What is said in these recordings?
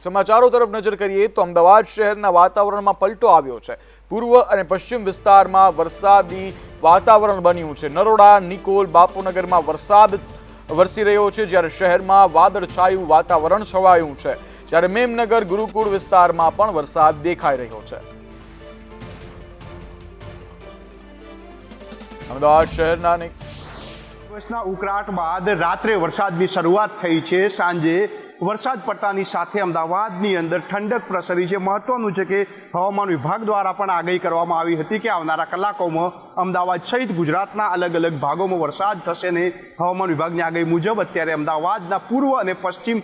સમાચારો તરફ નજર કરીએ તો અમદાવાદ શહેરના વાતાવરણમાં પલટો આવ્યો છે। પૂર્વ અને પશ્ચિમ વિસ્તારમાં વરસાદી વાતાવરણ બન્યું છે। નરોડા, નિકોલ, બાપુનગરમાં વરસાદ વરસી રહ્યો છે, જ્યારે શહેરમાં વાદળછાયું વાતાવરણ છવાયું છે, જ્યારે મેમનગર, ગુરુકુળ વિસ્તારમાં પણ વરસાદ દેખાઈ રહ્યો છે। અમદાવાદ શહેરના દિવસના ઉકળાટ બાદ રાત્રે વરસાદની શરૂઆત થઈ છે। સાંજે વરસાદ પડતાની સાથે અમદાવાદની અંદર ઠંડક પ્રસરી છે। મહત્વનું છે કે હવામાન વિભાગ દ્વારા પણ આગાહી કરવામાં આવી હતી કે આવનારા કલાકોમાં અમદાવાદ સહિત ગુજરાતના અલગ અલગ ભાગોમાં વરસાદ થશે ને હવામાન વિભાગની આગાહી મુજબ અત્યારે અમદાવાદના પૂર્વ અને પશ્ચિમ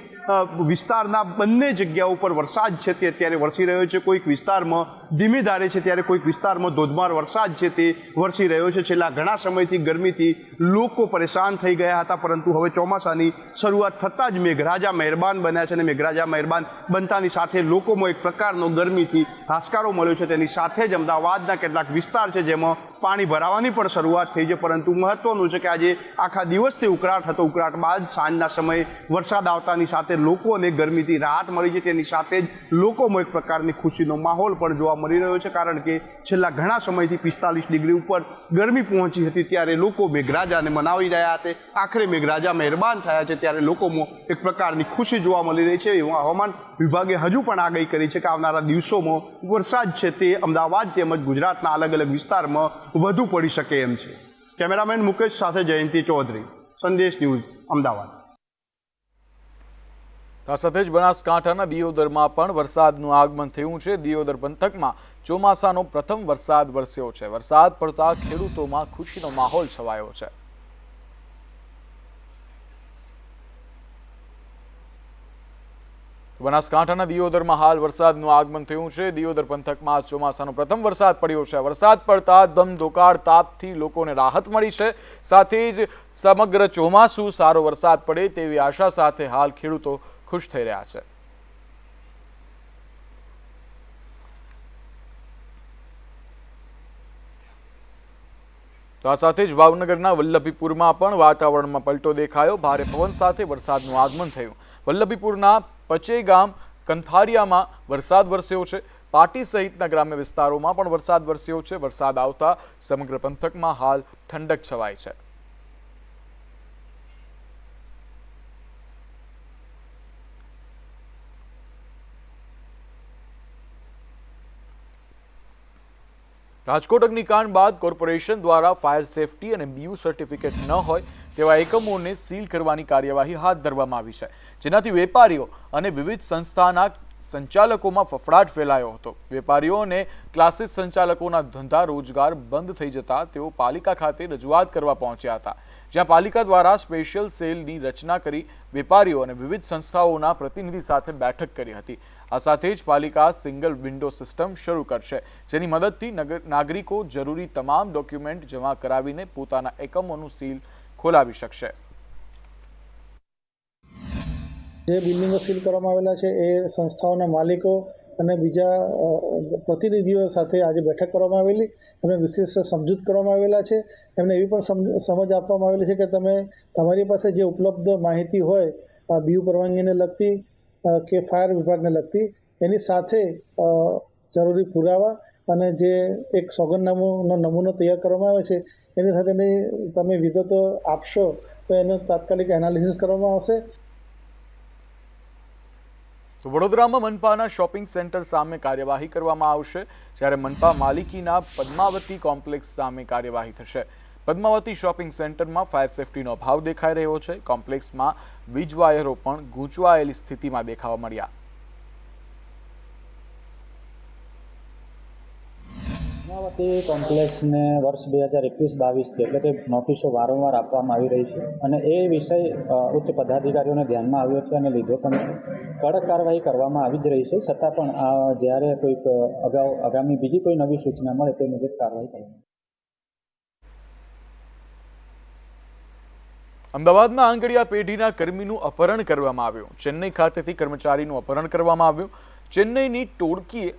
વિસ્તારના બંને જગ્યાઓ પર વરસાદ છે તે અત્યારે વરસી રહ્યો છે। કોઈક વિસ્તારમાં ધીમી ધારે છે, ત્યારે કોઈક વિસ્તારમાં ધોધમાર વરસાદ છે તે વરસી રહ્યો છે। છેલ્લા ઘણા સમયથી ગરમીથી લોકો પરેશાન થઈ ગયા હતા, પરંતુ હવે ચોમાસાની શરૂઆત થતાં જ મેઘરાજા મહેરબાન બન્યા છે અને મેઘરાજા મહેરબાન બનતાની સાથે લોકોમાં એક પ્રકારનો ગરમીથી હાશકારો મળ્યો છે। તેની સાથે જ અમદાવાદના કેટલાક વિસ્તાર છે જેમાં પાણી ભરાવાની પણ શરૂઆત થઈ છે, પરંતુ મહત્વનું છે કે આજે આખા દિવસથી ઉકળાટ હતો। ઉકળાટ બાદ સાંજના સમયે વરસાદ આવતાની સાથે લોકોને ગરમીથી રાહત મળી છે। તેની સાથે જ લોકોમાં એક પ્રકારની ખુશીનો માહોલ પણ જોવા મળી રહ્યો છે, કારણ કે છેલ્લા ઘણા સમયથી 45 ડિગ્રી ઉપર ગરમી પહોંચી હતી, ત્યારે લોકો મેઘરાજાને મનાવી રહ્યા હતા। આખરે મેઘરાજા મહેરબાન થયા છે, ત્યારે લોકોમાં એક પ્રકારની ખુશી જોવા મળી રહી છે। હવામાન વિભાગે હજુ પણ આગાહી કરી છે કે આવનારા દિવસોમાં વરસાદ છે તે અમદાવાદ તેમજ ગુજરાતના અલગ અલગ વિસ્તારમાં વધુ પડી શકે એમ છે। કેમેરામેન મુકેશ સાથે જયંતિ ચૌધરી, સંદેશ ન્યૂઝ, અમદાવાદ। આ સાથે જ બનાસકાંઠાના દિયોદરમાં પણ વરસાદનું આગમન થયું છે। દિયોદર પંથકમાં ચોમાસાનો પ્રથમ વરસાદ વરસ્યો છે। વરસાદ પડતા ખેડૂતોમાં ખુશીનો માહોલ છવાયો છે। બનાસકાંઠાના દિયોદરમાં હાલ વરસાદનું આગમન થયું છે। દિયોદર પંથકમાં ચોમાસાનો પ્રથમ વરસાદ પડ્યો છે। વરસાદ પડતા ધમધોકાર તાપથી લોકોને રાહત મળી છે। સાથે જ સમગ્ર ચોમાસું સારો વરસાદ પડે તેવી આશા સાથે હાલ ખેડૂતો ખુશ થઈ રહ્યા છે। તો આ સાથે જ ભાવનગરના વલ્લભીપુરમાં પણ વાતાવરણમાં પલટો દેખાયો। ભારે પવન સાથે વરસાદનું આગમન થયું। વલ્લભીપુરના પચેગામ, કંથારિયામાં વરસાદ વરસ્યો છે। પાટી સહિતના ગ્રામ્ય વિસ્તારોમાં પણ વરસાદ વરસ્યો છે। વરસાદ આવતા સમગ્ર પંથકમાં હાલ ઠંડક છવાઈ છે। રાજકોટ અગ્નિકાંડ બાદ કોર્પોરેશન દ્વારા ફાયર સેફટી અને બીયુ સર્ટિફિકેટ ન હોય તેવા એકમોને સીલ કરવાની કાર્યવાહી હાથ ધરવામાં આવી છે, જેનાથી વેપારીઓ અને વિવિધ સંસ્થાના સંચાલકોમાં ફફડાટ ફેલાયો હતો। વેપારીઓ અને ક્લાસીસ સંચાલકોના ધંધા રોજગાર બંધ થઈ જતા તેઓ પાલિકા ખાતે રજૂઆત કરવા પહોંચ્યા હતા, જ્યાં પાલિકા દ્વારા સ્પેશિયલ સેલની રચના કરી વેપારીઓ અને વિવિધ સંસ્થાઓના પ્રતિનિધિ સાથે બેઠક કરી હતી। આ સાથે જ પાલિકા સિંગલ વિન્ડો સિસ્ટમ શરૂ કરશે, જેની મદદથી નાગરિકો જરૂરી તમામ ડોક્યુમેન્ટ જમા કરાવીને પોતાના એકમોનું સીલ ખોલાવી શકશે। જે બિલ્ડિંગો સીલ કરવામાં આવેલા છે એ સંસ્થાઓના માલિકો અને બીજા પ્રતિનિધિઓ સાથે આજે બેઠક કરવામાં આવેલી, એમને વિશેષ સમજૂત કરવામાં આવેલા છે। એમને એવી પણ સમજ આપવામાં આવેલી છે કે તમે તમારી પાસે જે ઉપલબ્ધ માહિતી હોય બીયુ પરવાનગીને લગતી કે ફાયર વિભાગને લગતી, એની સાથે જરૂરી પુરાવા અને જે એક સોગંદનામુંનો નમૂનો તૈયાર કરવામાં આવે છે એની સાથેની તમે વિગતો આપશો તો એનું તાત્કાલિક એનાલિસિસ કરવામાં આવશે। વડોદરામાં મનપાના શોપિંગ સેન્ટર સામે કાર્યવાહી કરવામાં આવશે, જ્યારે મનપા માલિકીના પદ્માવતી કોમ્પ્લેક્સ સામે કાર્યવાહી થશે। પદ્માવતી શોપિંગ સેન્ટરમાં ફાયર સેફટીનો અભાવ દેખાઈ રહ્યો છે। કોમ્પ્લેક્સમાં વીજ વાયરો પણ ગૂંચવાયેલી સ્થિતિમાં દેખાવા મળ્યા। પદ્માવતી કોમ્પ્લેક્સને વર્ષ 2021-22 એટલે કે નોટિસો વારંવાર આપવામાં આવી રહી છે અને એ વિષય ઉચ્ચ પદાધિકારીઓને ધ્યાનમાં આવ્યો છે અને લીધો પણ છે। કડક કાર્યવાહી કરવામાં આવી જ રહી છે, છતાં પણ જ્યારે કોઈક આગામી બીજી કોઈ નવી સૂચના મળે તે મુજબ કાર્યવાહી કરવામાં। અમદાવાદના આંગડિયા પેઢીના કર્મીનું અપહરણ કરવામાં આવ્યું। ચેન્નઈ ખાતેથી કર્મચારીનું અપહરણ કરવામાં આવ્યું। ચેન્નઈની ટોળકીએ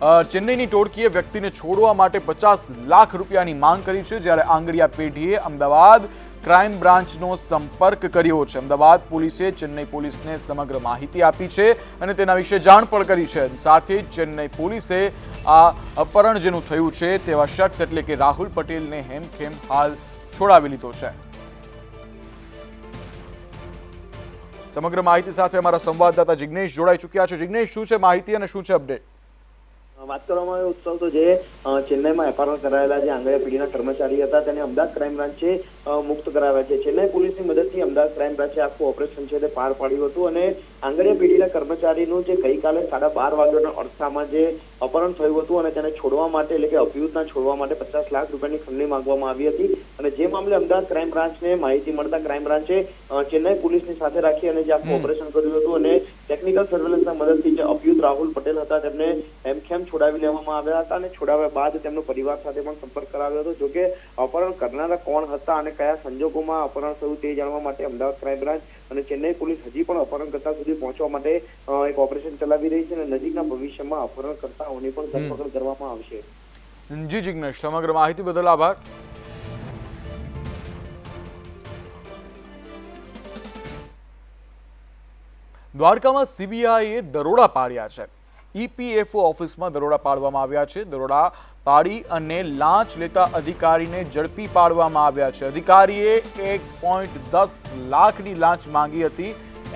ચેન્નઈની ટોળકીએ વ્યક્તિને છોડવા માટે 50 લાખ રૂપિયાની માંગ કરી છે, જ્યારે આંગડિયા પેઢીએ અમદાવાદ ક્રાઇમ બ્રાન્ચનો સંપર્ક કર્યો છે. અમદાવાદ પોલીસે ચેન્નઈ પોલીસને સમગ્ર માહિતી આપી છે અને તેના વિશે જાણ પણ કરી છે. સાથે જ ચેન્નઈ પોલીસે આ અપહરણ જેનું થયું છે તેવા શખ્સ એટલે કે રાહુલ પટેલને હેમખેમ હાલ છોડાવી લીધો છે. સમગ્ર માહિતી સાથે અમારા સંવાદદાતા જિગ્નેશ જોડાઈ ચૂક્યા છે. જિગ્નેશ, શું છે માહિતી અને શું છે અપડેટ? વાત કરવામાં આવે ઉત્સવ તો જે ચેન્નઈમાં અપહરણ કરાયેલા જે આંગળીયા પેઢીના કર્મચારી હતા તેને અમદાવાદ ક્રાઇમ બ્રાન્ચે મુક્ત કરાવ્યા છે. ચેન્નઈ પોલીસની મદદથી અમદાવાદ ક્રાઇમ બ્રાન્ચે આખું ઓપરેશન છે તે પાર પાડ્યું હતું અને આંગળીયા પેઢીના કર્મચારીનું જે ગઈકાલે 12:30 વાગ્યાના અરસામાં જે અપહરણ થયું હતું અને તેને છોડવા માટે એટલે કે અભિયુક્તના છોડવા માટે 50 લાખ રૂપિયાની ખંડણી માંગવામાં આવી હતી અને જે મામલે અમદાવાદ ક્રાઇમ બ્રાન્ચને માહિતી મળતા ક્રાઇમ બ્રાન્ચે ચેન્નઈ પોલીસની સાથે રાખી અને જે આખું ઓપરેશન કર્યું હતું અને ટેકનિકલ સર્વેલન્સના મદદથી જે અભિયુક્ત રાહુલ પટેલ હતા તેમને હેમખેમ છોડાવી લેવામાં આવ્યા હતા અને છોડાવ્યા બાદ તેમનો પરિવાર સાથે પણ સંપર્ક કરાવ્યો હતો. જોકે અપહરણ કરનારા કોણ હતા અને કયા સંજોગોમાં અપહરણ થયું તે જાણવા માટે અમદાવાદ ક્રાઇમ બ્રાન્ચ અને ચેન્નઈ પોલીસ હજી પણ અપહરણકર્તા સુધી પહોંચવા માટે એક ઓપરેશન ચલાવી રહી છે અને નજીકના ભવિષ્યમાં અપહરણકર્તાઓની પણ ધરપકડ કરવામાં આવશે. જી જિગ્નેશ, સમગ્ર માહિતી બદલ આભાર. દ્વારકામાં સીબીઆઈએ દરોડા પાડ્યા છે. ઈપીએફઓ ઓફિસમાં દરોડા પાડવામાં આવ્યા છે. દરોડા પાડી અને લાંચ લેતા અધિકારીને ઝડપી પાડવામાં આવ્યા છે. અધિકારીએ 1.10 લાખની લાંચ માંગી હતી.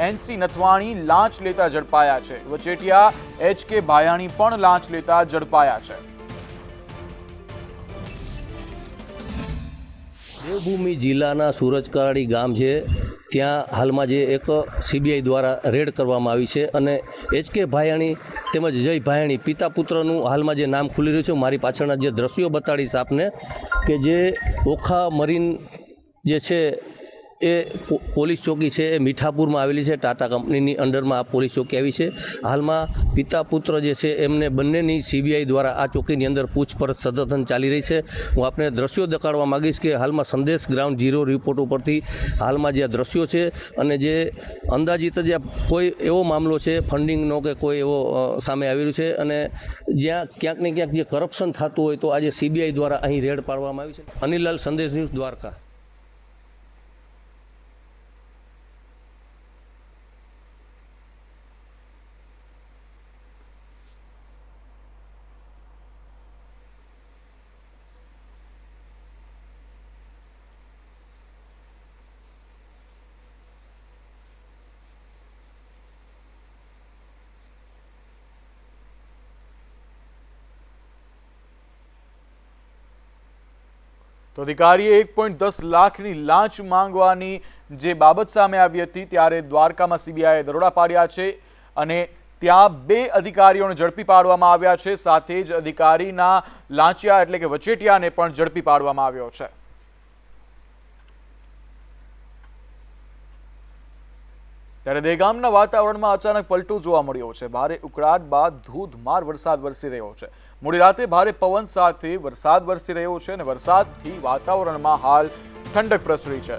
એનસી નથવાણી લાંચ લેતા ઝડપાયા છે. વચેટિયા HK ભાયાણી પણ લાંચ લેતા ઝડપાયા છે. દેવભૂમિ જિલ્લાના સુરજકાળી ગામ છે ત્યાં હાલમાં જે એક સીબીઆઈ દ્વારા રેડ કરવામાં આવી છે અને HK ભાયાણી તેમજ જય ભાયાણી પિતા પુત્રનું હાલમાં જે નામ ખુલી રહ્યું છે. મારી પાછળના જે દ્રશ્યો બતાડીશ આપને કે જે ઓખા મરીન જે છે એ પોલીસ ચોકી છે એ મીઠાપુરમાં આવેલી છે. ટાટા કંપનીની અંડરમાં આ પોલીસ ચોકી આવી છે. હાલમાં પિતા પુત્ર જે છે એમને બંનેની સીબીઆઈ દ્વારા આ ચોકીની અંદર પૂછપરછ સતત ચાલી રહી છે. હું આપને દ્રશ્યો દેખાડવા માગીશ કે હાલમાં સંદેશ ગ્રાઉન્ડ ઝીરો રિપોર્ટ ઉપરથી હાલમાં જે દ્રશ્યો છે અને જે અંદાજિત જે કોઈ એવો મામલો છે ફંડિંગનો કે કોઈ એવો સામે આવી રહ્યું છે અને જ્યાં ક્યાંક ને ક્યાંક જે કરપ્શન થતું હોય તો આજે સીબીઆઈ દ્વારા અહીં રેડ પાડવામાં આવી છે. અનિલાલ, સંદેશ ન્યૂઝ, દ્વારકા. તો અધિકારીએ 1.10 લાખની લાંચ માંગવાની જે બાબત સામે આવી હતી ત્યારે દ્વારકામાં સીબીઆઈએ દરોડા પાડ્યા છે અને ત્યાં 2 અધિકારીઓને ઝડપી પાડવામાં આવ્યા છે. સાથે જ અધિકારીના લાંચિયા એટલે કે વચેટિયાને પણ ઝડપી પાડવામાં આવ્યો છે. ત્યારે દહેગામના વાતાવરણમાં અચાનક પલટો જોવા મળ્યો છે. ભારે ઉકળાટ બાદ ધોધમાર વરસાદ વરસી રહ્યો છે. મોડી રાતે ભારે પવન સાથે વરસાદ વરસી રહ્યો છે અને વરસાદથી વાતાવરણમાં હાલ ઠંડક પ્રસરી છે.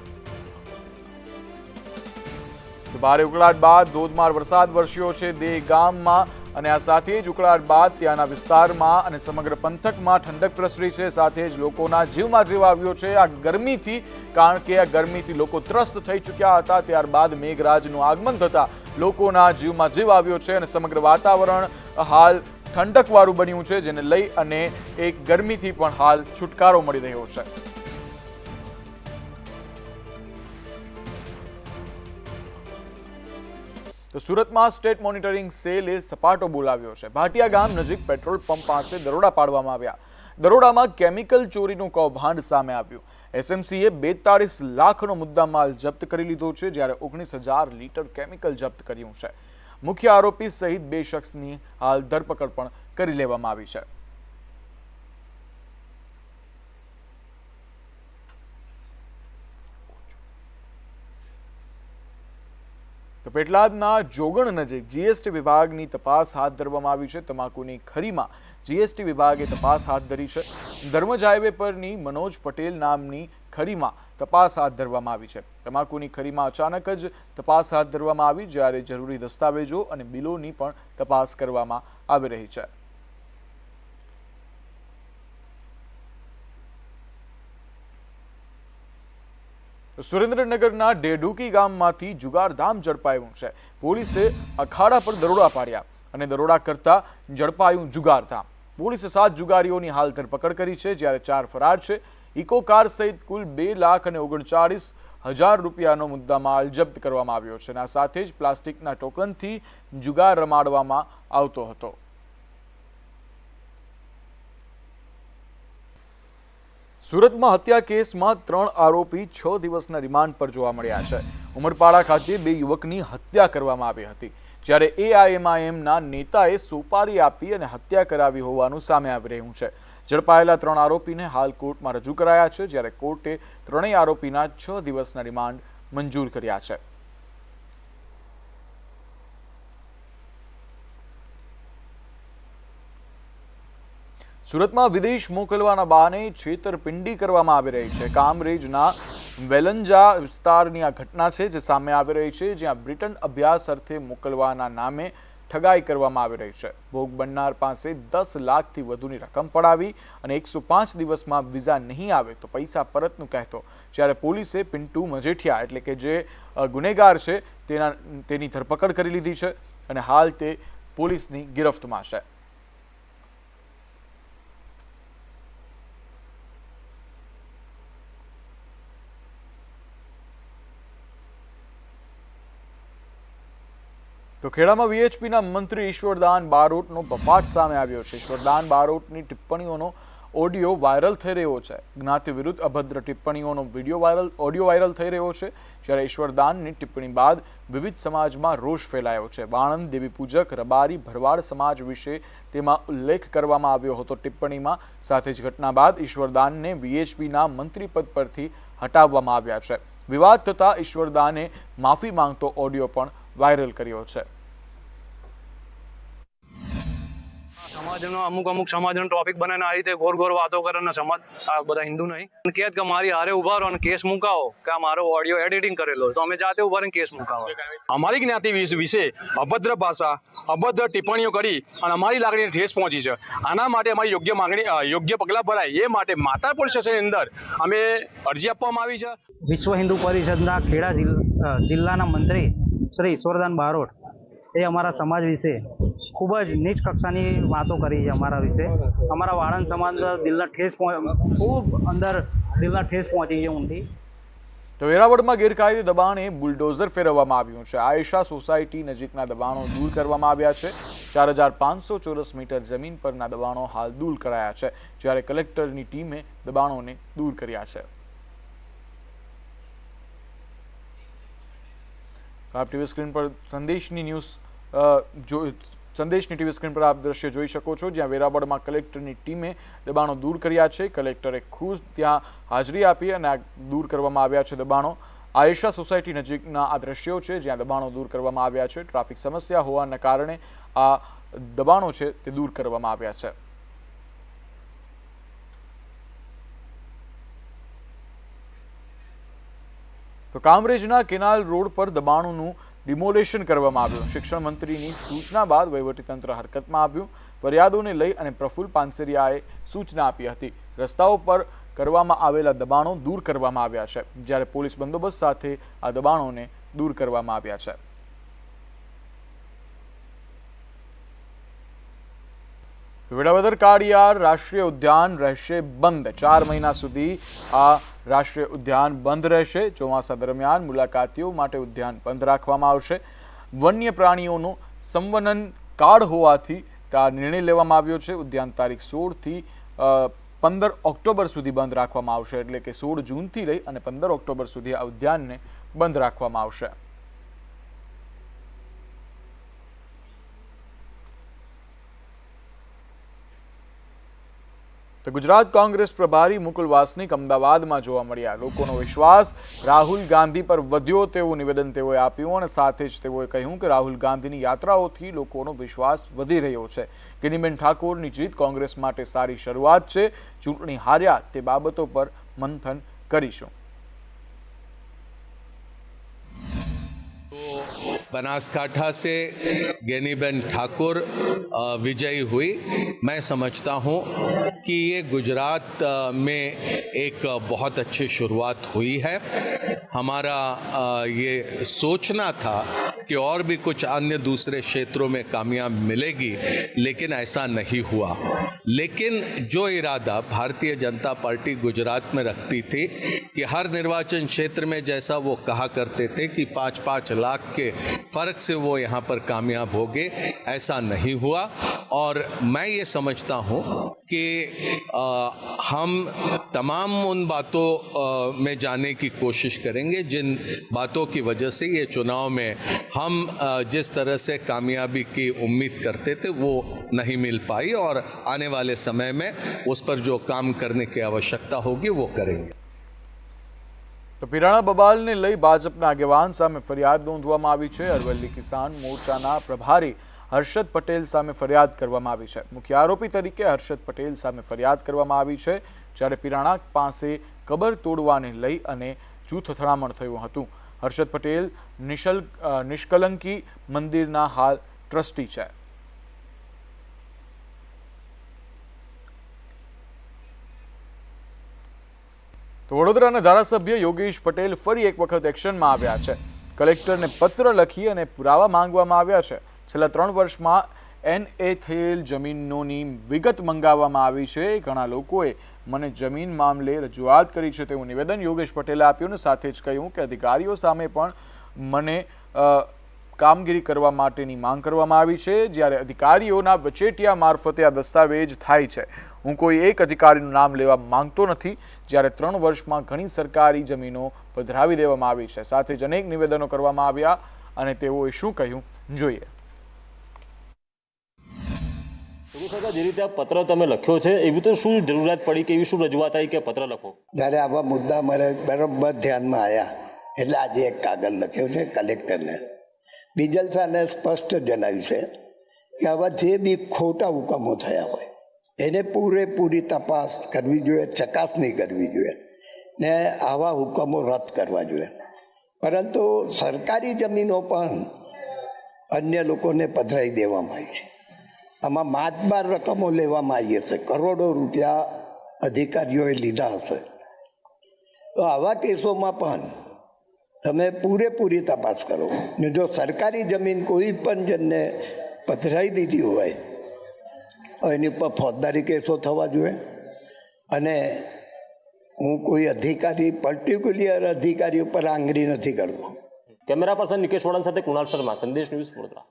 ભારે ઉકળાટ બાદ ધોધમાર વરસાદ વરસ્યો છે દહેગામમાં અને આ સાથે જ ઉકળાટ બાદ ત્યાંના વિસ્તારમાં અને સમગ્ર પંથકમાં ઠંડક પ્રસરી છે. સાથે જ લોકોના જીવમાં જીવ આવ્યો છે આ ગરમીથી, કારણ કે આ ગરમીથી લોકો ત્રસ્ત થઈ ચૂક્યા હતા. ત્યારબાદ મેઘરાજનું આગમન થતાં લોકોના જીવમાં જીવ આવ્યો છે અને સમગ્ર વાતાવરણ હાલ ઠંડકવાળું બન્યું છે, જેને લઈ અને એક ગરમીથી પણ હાલ છુટકારો મળી રહ્યો છે. તો સુરતમાં સ્ટેટ મોનિટરિંગ સેલે સપાટો બોલાવ્યો છે. ભાટિયા ગામ નજીક પેટ્રોલ પંપ પાસે દરોડા પાડવામાં આવ્યા. દરોડામાં કેમિકલ ચોરીનું કૌભાંડ સામે આવ્યું. એસએમસીએ 42 લાખનો મુદ્દામાલ જપ્ત કરી લીધો છે, જ્યારે 19,000 લીટર કેમિકલ જપ્ત કર્યું છે. મુખ્ય આરોપી સહિત 2 શખ્સની હાલ ધરપકડ પણ કરી લેવામાં આવી છે. તો પેટલાદના જોગણ નજીક જીએસટી વિભાગની તપાસ હાથ ધરવામાં આવી છે. તમાકુની ખરીમાં જીએસટી વિભાગે તપાસ હાથ ધરી છે. ધર્મજ હાઈવે પરની મનોજ પટેલ નામની ખરીમાં તપાસ હાથ ધરવામાં આવી છે. તમાકુની ખરીમાં અચાનક જ તપાસ હાથ ધરવામાં આવી, જ્યારે જરૂરી દસ્તાવેજો અને બિલોની પણ તપાસ કરવામાં આવી રહી છે. સુરેન્દ્રનગરના ડેડુકી ગામમાંથી જુગારધામ ઝડપાયું છે. પોલીસે અખાડા પર દરોડા પાડ્યા અને દરોડા કરતા ઝડપાયું જુગારધામ. પોલીસે 7 જુગારીઓની હાલ ધરપકડ કરી છે, જ્યારે 4 ફરાર છે. ઇકો કાર સહિત કુલ 2,39,000 રૂપિયાનો મુદ્દામાલ જપ્ત કરવામાં આવ્યો છે અને આ સાથે જ પ્લાસ્ટિકના ટોકનથી જુગાર રમાડવામાં આવતો હતો. સુરતમાં હત્યા કેસમાં 3 આરોપી 6 દિવસના રિમાન્ડ પર જોવા મળ્યા છે. ઉમરપાડા ખાતે 2 યુવકની હત્યા કરવામાં આવી હતી, જ્યારે એઆઈએમઆઈએમના નેતાએ સોપારી આપી અને હત્યા કરાવી હોવાનું સામે આવી રહ્યું છે. ઝડપાયેલા 3 આરોપીને હાલ કોર્ટમાં રજૂ કરાયા છે, જ્યારે કોર્ટે 3 આરોપીના 6 દિવસના રિમાન્ડ મંજૂર કર્યા છે. સુરતમાં વિદેશ મોકલવાના બહાને છેતરપિંડી કરવામાં આવી રહી છે. કામરેજના વેલંજા વિસ્તારની આ ઘટના છે જે સામે આવી રહી છે, જ્યાં બ્રિટન અભ્યાસ અર્થે મોકલવાના નામે ઠગાઈ કરવામાં આવી રહી છે. ભોગ બનનાર પાસે 10 લાખથી વધુની રકમ પડાવી અને 105 દિવસમાં વિઝા નહીં આવે તો પૈસા પરતનું કહેતો, જ્યારે પોલીસે પિન્ટુ મજેઠિયા એટલે કે જે ગુનેગાર છે તેની ધરપકડ કરી લીધી છે અને હાલ તે પોલીસની ગિરફ્તમાં છે. તો ખેડામાં વીએચપીના મંત્રી ઈશ્વરદાન બારોટનો બફાટ સામે આવ્યો છે. ઈશ્વરદાન બારોટની ટિપ્પણીઓનો ઓડિયો વાયરલ થઈ રહ્યો છે. જ્ઞાતિ વિરુદ્ધ અભદ્ર ટિપ્પણીઓનો ઓડિયો વાયરલ થઈ રહ્યો છે, જ્યારે ઈશ્વરદાનની ટિપ્પણી બાદ વિવિધ સમાજમાં રોષ ફેલાયો છે. વાણંદ, દેવીપૂજક, રબારી, ભરવાડ સમાજ વિશે તેમાં ઉલ્લેખ કરવામાં આવ્યો હતો ટિપ્પણીમાં. સાથે જ ઘટના બાદ ઈશ્વરદાનને વીએચપીના મંત્રી પદ પરથી હટાવવામાં આવ્યા છે. વિવાદ થતાં ઈશ્વરદાને માફી માંગતો ઓડિયો પણ વાયરલ કર્યો છે. સમાજનો અમુક સમાજનો ટોપિક બનાવીને આ રીતે ગોર વાતો કરે ને સમાજ આ બધા હિન્દુ નહીં કહે કે મારી હારે ઉભા રહો અને કેસ મુકાવો કે આ મારો ઓડિયો એડિટિંગ કરેલો તો અમે જાતે ઉભા રહીને કેસ મુકાવો. અમારી જ્ઞાતિ વિશે અભદ્ર ભાષા અભદ્ર ટિપ્પણીઓ કરી અને અમારી લાગણીને ઠેસ પહોંચી છે. આના માટે અમારી યોગ્ય પગલાં ભરાય એ માટે માતા પોલીસ સ્ટેશનની અંદર અમે અરજી આપવામાં આવી છે. વિશ્વ હિન્દુ પરિષદના ખેડા જિલ્લાના મંત્રી શ્રી ઈશ્વરદાન બારોટ એ અમારા સમાજ વિશે ખૂબ જ નીચ કક્ષાની વાતો કરી છે. અમારા વિશે અમારા વાળંદ સમાજ દિલના ઠેસ ખૂબ અંદર દિલના ઠેસ પહોંચી છે ઊંડી. તો વેરાવળમાં ગેરકાયદે દબાણે બુલડોઝર ફેરવવામાં આવ્યું છે. આયેશા સોસાયટી નજીકના દબાણો દૂર કરવામાં આવ્યા છે. 4,500 ચોરસ મીટર જમીન પરના દબાણો હાલ દૂર કરાયા છે, જ્યારે કલેક્ટરની ટીમે દબાણોને દૂર કર્યા છે. આપ ટીવી સ્ક્રીન પર સંદેશની ટીવી સ્ક્રીન પર આપ દ્રશ્ય જોઈ શકો છો, જ્યાં વેરાવળમાં કલેક્ટરની ટીમે દબાણો દૂર કર્યા છે. કલેક્ટરે ખુદ ત્યાં હાજરી આપી અને આ દૂર કરવામાં આવ્યા છે દબાણો. આયેશા સોસાયટી નજીકના આ દ્રશ્યો છે, જ્યાં દબાણો દૂર કરવામાં આવ્યા છે. ટ્રાફિક સમસ્યા હોવાના કારણે આ દબાણો છે તે દૂર કરવામાં આવ્યા છે. તો કામરેજના કેનાલ રોડ પર દબાણોનું ડિમોલેશન કરવામાં આવ્યું. શિક્ષણ મંત્રીની સૂચના બાદ વહીવટીતંત્ર હરકતમાં આવ્યું. ફરિયાદોને લઈ અને પ્રફુલ્લ પાનસેરિયાએ સૂચના આપી હતી. રસ્તાઓ પર કરવામાં આવેલા દબાણો દૂર કરવામાં આવ્યા છે, જ્યારે પોલીસ બંદોબસ્ત સાથે આ દબાણોને દૂર કરવામાં આવ્યા છે. વેળાવદર કાળિયાર રાષ્ટ્રીય ઉદ્યાન રહેશે બંધ. 4 મહિના સુધી આ રાષ્ટ્રીય ઉદ્યાન બંધ રહેશે. ચોમાસા દરમિયાન મુલાકાતીઓ માટે ઉદ્યાન બંધ રાખવામાં આવશે. વન્ય પ્રાણીઓનો સંવનન કાળ હોવાથી આ નિર્ણય લેવામાં આવ્યો છે. ઉદ્યાન તારીખ 16થી 15 ઓક્ટોબર સુધી બંધ રાખવામાં આવશે, એટલે કે 16 જૂનથી લઈ અને 15 ઓક્ટોબર સુધી આ ઉદ્યાનને બંધ રાખવામાં આવશે. તો ગુજરાત કોંગ્રેસ પ્રભારી મુકુલ વાસનિક અમદાવાદમાં જોવા મળ્યા. લોકોનો વિશ્વાસ રાહુલ ગાંધી પર વધ્યો તેવું નિવેદન તેઓએ આપ્યું અને સાથે જ તેઓએ કહ્યું કે રાહુલ ગાંધીની યાત્રાઓથી લોકોનો વિશ્વાસ વધી રહ્યો છે. ગિનીબેન ઠાકોરની જીત કોંગ્રેસ માટે સારી શરૂઆત છે. ચૂંટણી હાર્યા તે બાબતો પર મંથન કરીશું. बनासकांठा से ज्ञानीबेन ठाकुर विजयी हुई। मैं समझता हूँ कि ये गुजरात में एक बहुत अच्छी शुरुआत हुई है। हमारा ये सोचना था कि और भी कुछ अन्य दूसरे क्षेत्रों में कामयाब मिलेगी, लेकिन ऐसा नहीं हुआ। लेकिन जो इरादा भारतीय जनता पार्टी गुजरात में रखती थी कि हर निर्वाचन क्षेत्र में, जैसा वो कहा करते थे कि 5-5 लाख के फर्क से वो यहाँ पर कामयाब हो गए, ऐसा नहीं हुआ। और मैं ये समझता हूँ कि हम तमाम उन बातों में जाने की कोशिश करेंगे जिन बातों की वजह से ये चुनाव में हम जिस तरह से कामयाबी की उम्मीद करते थे वो नहीं मिल पाई, और आने वाले समय में उस पर जो काम करने की आवश्यकता होगी वो करेंगे। તો પીરાણા બબાલને લઈ ભાજપના આગેવાન સામે ફરિયાદ નોંધવામાં આવી છે। અરવલ્લી કિસાન મોરચાના પ્રભારી હર્ષદ પટેલ સામે ફરિયાદ કરવામાં આવી છે। મુખ્ય આરોપી તરીકે હર્ષદ પટેલ સામે ફરિયાદ કરવામાં આવી છે, જ્યારે પીરાણા પાસે કબર તોડવાને લઈ અને જૂથ અથડામણ થયું હતું। હર્ષદ પટેલ નિષ્કલંકી મંદિરના હાલ ટ્રસ્ટી છે। તો વડોદરાના ધારાસભ્ય યોગેશ પટેલ ફરી એક વખત એક્શનમાં આવ્યા છે। કલેક્ટરને પત્ર લખી અને પુરાવા માંગવામાં આવ્યા છે। છેલ્લા 3 વર્ષમાં NA થયેલ જમીનોની વિગત મંગાવવામાં આવી છે। ઘણા લોકોએ મને જમીન મામલે રજૂઆત કરી છે તેવું નિવેદન યોગેશ પટેલે આપ્યું અને સાથે જ કહ્યું કે અધિકારીઓ સામે પણ મને કામગીરી કરવા માટેની માંગ કરવામાં આવી છે, જ્યારે અધિકારીઓના વચેટિયા મારફતે આ દસ્તાવેજ થાય છે। હું કોઈ એક અધિકારીનું નામ લેવા માંગતો નથી, જ્યારે 3 વર્ષમાં ઘણી સરકારી જમીનો પધરાવી દેવામાં આવી છે। સાથે જ અનેક નિવેદનો કરવામાં આવ્યા અને તેઓએ શું કહ્યું જોઈએ। જે રીતે આ પત્ર તમે લખ્યો છે, એવી તો શું જરૂરિયાત પડી કે એવી શું રજૂઆત આવી કે પત્ર લખો? જ્યારે આવા મુદ્દા મારે બરાબર ધ્યાનમાં આવ્યા એટલે આજે એક કાગળ લખ્યો છે કલેક્ટરને। બીજલ સાહેબે સ્પષ્ટ જણાવ્યું છે કે આવા જે બી ખોટા હુકમો થયા હોય એને પૂરેપૂરી તપાસ કરવી જોઈએ, ચકાસણી કરવી જોઈએ ને આવા હુકમો રદ કરવા જોઈએ। પરંતુ સરકારી જમીનો પણ અન્ય લોકોને પધરાવી દેવામાં આવી છે। આમાં માતબાર રકમો લેવામાં આવી હશે, કરોડો રૂપિયા અધિકારીઓએ લીધા હશે। તો આવા કેસોમાં પણ તમે પૂરેપૂરી તપાસ કરો ને જો સરકારી જમીન કોઈ પણ જણને પધરાવી દીધી હોય એની પર ફોજદારી કેસો થવા જોઈએ। અને હું કોઈ અધિકારી પર્ટિક્યુલર અધિકારી ઉપર આંગળી નથી કરતો। કેમેરા પર્સન નિકેશ વડન સાથે કુણાલ શર્મા, સંદેશ ન્યૂઝ, વડોદરા।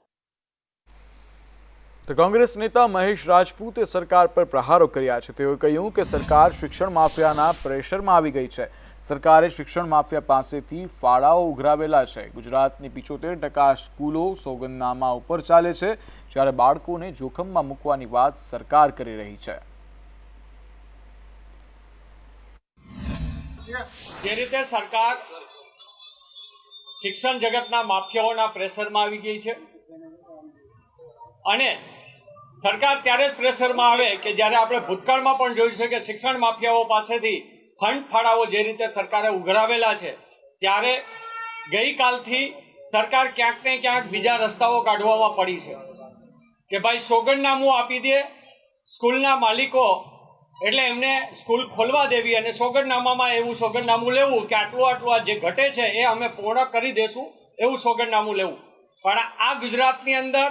તો કોંગ્રેસ નેતા મહેશ રાજપૂતે સરકાર પર પ્રહારો કર્યા છે। તેઓએ કહ્યું કે સરકાર શિક્ષણ માફિયાના પ્રેશરમાં આવી ગઈ છે। સરકારે શિક્ષણ માફિયા પાસેથી ફાળાઓ ઉઘરાવેલા છે। ગુજરાતની 75% સ્કૂલો સોગંદનામા ઉપર ચાલે છે, જ્યારે બાળકોને જોખમમાં મૂકવાની વાત સરકાર કરી રહી છે। જે રીતે સરકાર શિક્ષણ જગતના માફિયાઓના પ્રેશરમાં આવી ગઈ છે અને સરકાર ત્યારે જ પ્રેશરમાં આવે કે જ્યારે આપણે ભૂતકાળમાં પણ જોયું છે કે શિક્ષણ માફિયાઓ પાસેથી ફંડ ફાળાઓ જે રીતે સરકારે ઉઘરાવેલા છે, ત્યારે ગઈકાલથી સરકાર ક્યાંક ને ક્યાંક બીજા રસ્તાઓ કાઢવામાં પડી છે કે ભાઈ સોગંદનામું આપી દે સ્કૂલના માલિકો, એટલે એમને સ્કૂલ ખોલવા દેવી અને સોગંદનામામાં એવું સોગંદનામું લેવું કે આટલું આટલું જે ઘટે છે એ અમે પૂર્ણ કરી દેશું, એવું સોગંદનામું લેવું। પણ આ ગુજરાતની અંદર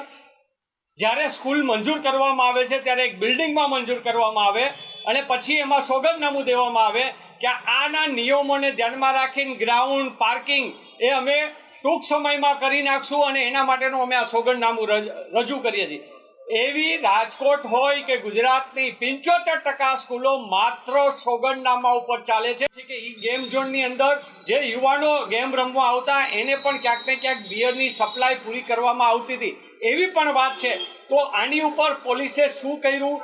જ્યારે સ્કૂલ મંજૂર કરવામાં આવે છે ત્યારે એક બિલ્ડિંગમાં મંજૂર કરવામાં આવે અને પછી એમાં સોગંદનામું દેવામાં આવે કે આના નિયમોને ધ્યાનમાં રાખીને ગ્રાઉન્ડ પાર્કિંગ એ અમે ટૂંક સમયમાં કરી નાખશું અને એના માટેનું અમે આ સોગંદનામું રજૂ કરીએ છીએ। એવી રાજકોટ હોય કે ગુજરાતની 75% સ્કૂલો માત્ર સોગંદનામા ઉપર ચાલે છે કે એ ગેમ ઝોનની અંદર જે યુવાનો ગેમ રમવા આવતા એને પણ ક્યાંક ને ક્યાંક બિયરની સપ્લાય પૂરી કરવામાં આવતી હતી, એવી પણ વાત છે। તો આની ઉપર પોલીસે શું કર્યું,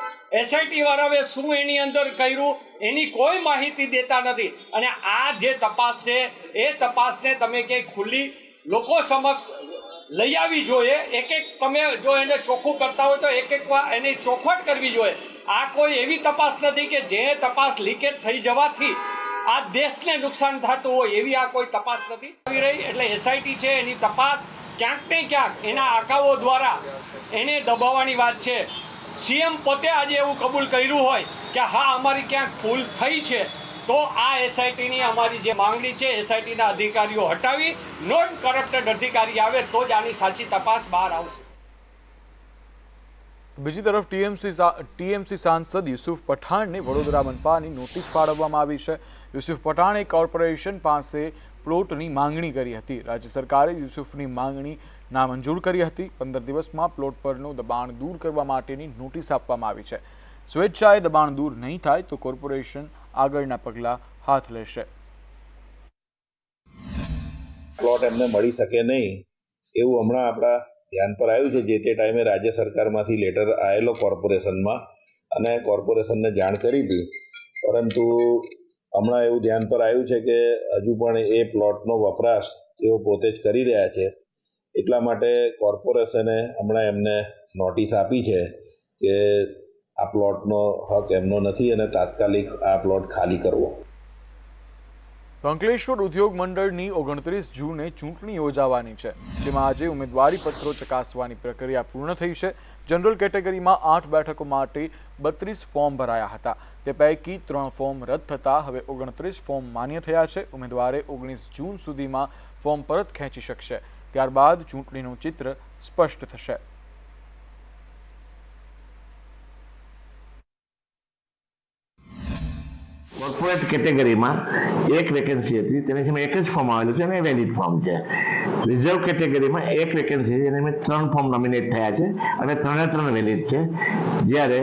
SIT વાળાએ શું એની અંદર કર્યું, એની કોઈ માહિતી દેતા નથી। અને આ જે તપાસ છે એ તપાસને તમે ક્યાંય ખુલ્લી લોકો સમક્ષ લઈ આવી જોઈએ। એક એક તમે જો એને ચોખ્ખું કરતા હોય તો એક એક વાર એની ચોખવટ કરવી જોઈએ। આ કોઈ એવી તપાસ નથી કે જે તપાસ લીકેજ થઈ જવાથી આ દેશને નુકસાન થતું હોય, એવી આ કોઈ તપાસ નથી આવી રહી। એટલે SIT છે એની તપાસ ક્યાંક ને ક્યાંક એના આકાઓ દ્વારા એને દબાવવાની વાત છે. સીએમ પોતે આજે એવું કબૂલ કર્યું હોય કે હા અમારી ક્યાંક ભૂલ થઈ છે, તો આ એસઆઈટીની અમારી જે માંગણી છે એસઆઈટીના અધિકારીઓ હટાવી નોન કરપ્ટેડ અધિકારી આવે તો જ આની સાચી તપાસ બહાર આવશે. બીજી તરફ ટીએમસી સાંસદ યુસુફ પઠાણને વડોદરા મનપાની નોટિસ ફાળવવામાં આવી છે. યુસુફ પઠાણે કોર્પોરેશન પાસે પ્લોટની માંગણી કરી હતી. રાજ્ય સરકારે યુસુફની માંગણી નામંજૂર કરી હતી. 15 દિવસમાં પ્લોટ પરનું દબાણ દૂર કરવા માટેની નોટિસ આપવામાં આવી છે. સ્વેચ્છાએ દબાણ દૂર નહીં થાય તો કોર્પોરેશન આગળના પગલાં હાથ લેશે. પ્લોટ એમને મળી શકે નહીં એવું હમણાં આપણા ધ્યાન પર આવ્યું છે. જે તે ટાઈમે રાજ્ય સરકારમાંથી લેટર આવેલો કોર્પોરેશનમાં અને કોર્પોરેશનને જાણ કરી હતી, પરંતુ હમણાં એવું ધ્યાન પર આવ્યું છે કે હજુ પણ એ પ્લોટનો વપરાશ તેઓ પોતે જ કરી રહ્યા છે. એટલા માટે કોર્પોરેશને હમણાં એમને નોટિસ આપી છે કે આ પ્લોટનો હક એમનો નથી અને તાત્કાલિક આ પ્લોટ ખાલી કરવો. અંકલેશ્વર ઉદ્યોગ મંડળની 29 જૂને ચૂંટણી યોજાવાની છે, જેમાં આજે ઉમેદવારી પત્રો ચકાસવાની પ્રક્રિયા પૂર્ણ થઈ છે. જનરલ કેટેગરીમાં 8 બેઠકો માટે 32 ફોર્મ ભરાયા હતા. તે પૈકી 3 ફોર્મ રદ થતાં હવે 29 ફોર્મ માન્ય થયા છે. ઉમેદવારે 19 જૂન સુધીમાં ફોર્મ પરત ખેંચી શકશે. ત્યારબાદ ચૂંટણીનું ચિત્ર સ્પષ્ટ થશે. કોર્પોરેટ કેટેગરીમાં 1 વેકેન્સી હતી, તેની સામે 1 જ ફોર્મ આવેલું છે અને વેલિડ ફોર્મ છે. રિઝર્વ કેટેગરીમાં 1 વેકેન્સી છે, જેની સામે 3 ફોર્મ નોમિનેટ થયા છે અને 3 વેલિડ છે. જ્યારે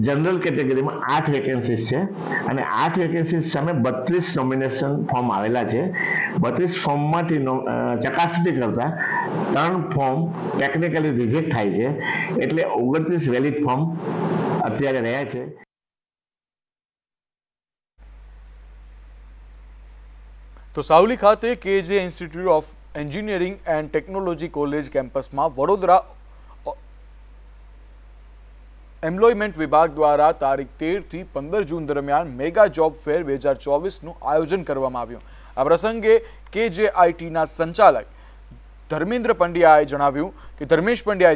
જનરલ કેટેગરીમાં 8 વેકેન્સીસ છે અને 8 વેકેન્સીસ સામે 32 નોમિનેશન ફોર્મ આવેલા છે. 32 ફોર્મમાંથી ચકાસણી કરતા 3 ફોર્મ ટેકનિકલી રિજેક્ટ થાય છે, એટલે 29 વેલિડ ફોર્મ અત્યારે રહ્યા છે. તો સાવલી ખાતે કેજે institute of engineering and technology college કેમ્પસમાં વડોદરા એમ્પ્લોયમેન્ટ વિભાગ દ્વારા તારીખ 13 થી 15 જૂન દરમિયાન મેગા જોબ ફેર 2024નું આયોજન કરવામાં આવ્યું. આ પ્રસંગે કેજેઆઈટીના સંચાલક ધર્મેશ પંડ્યાએ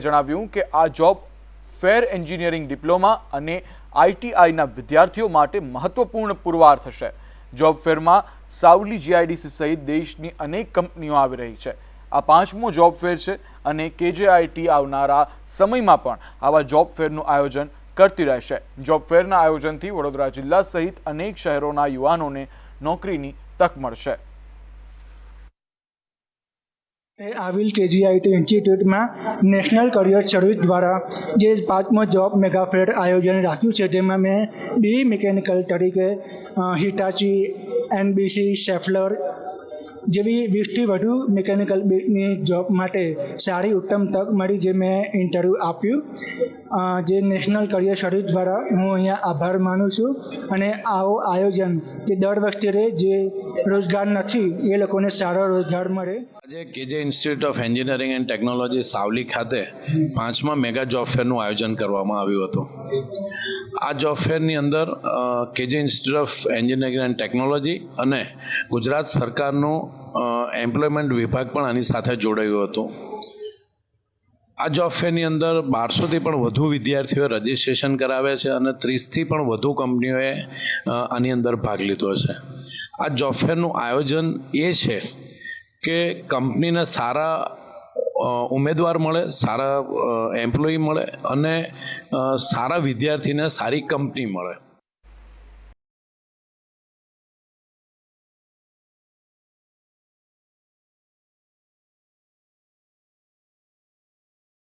જણાવ્યું કે આ જોબ ફેર એન્જિનિયરિંગ ડિપ્લોમા અને આઈટીઆઈના વિદ્યાર્થીઓ માટે મહત્વપૂર્ણ પુરવાર થશે. જોબ ફેરમાં સાવલી જીઆઈડીસી સહિત દેશની અનેક કંપનીઓ આવી રહી છે. આ 5મો જોબ ફેર છે અને કેજેઆઈટી આવનારા સમયમાં પણ આવા જોબ ફેરનું આયોજન કરતી રહેશે. જોબ ફેરના આયોજનથી વડોદરા જિલ્લા સહિત અનેક શહેરોના યુવાનોને નોકરીની તક મળશે. આવેલ કેજીઆઈટી ઇન્સ્ટિટ્યૂટમાં નેશનલ કરિયર સર્વિસ દ્વારા જે 5મો જોબ મેગા ફેર આયોજન રાખ્યું છે, તેમાં મેં BE મિકેનિકલ તરીકે હિટાચી, NBC, શેફલર જેવી 20થી વધુ મિકેનિકલની જોબ માટે સારી ઉત્તમ તક મળી, જે મેં ઇન્ટરવ્યૂ આપ્યું. જે નેશનલ કરિયર સર્વિસ દ્વારા હું અહીંયા આભાર માનું છું. અને આવો આયોજન કે દર વખતે જે રોજગાર નથી એ લોકોને સારો રોજગાર મળે. આજે કેજે institute of engineering and technology Savli ખાતે 5મા મેગા જોબ ફેરનું આયોજન કરવામાં આવ્યું હતું. આ જોબ ફેરની અંદર કેજે institute of engineering and technology અને ગુજરાત સરકારનું એમ્પ્લોયમેન્ટ વિભાગ પણ આની સાથે જોડાયું હતું. આ જોબ ફેરની અંદર 1200થી પણ વધુ વિદ્યાર્થીઓએ રજીસ્ટ્રેશન કરાવ્યા છે અને 30થી પણ વધુ કંપનીઓએ આની અંદર ભાગ લીધો છે. આ જોબ ફેરનું આયોજન એ છે કે કંપનીને સારા ઉમેદવાર મળે, સારા એમ્પ્લોયી મળે અને સારા વિદ્યાર્થીને સારી કંપની મળે.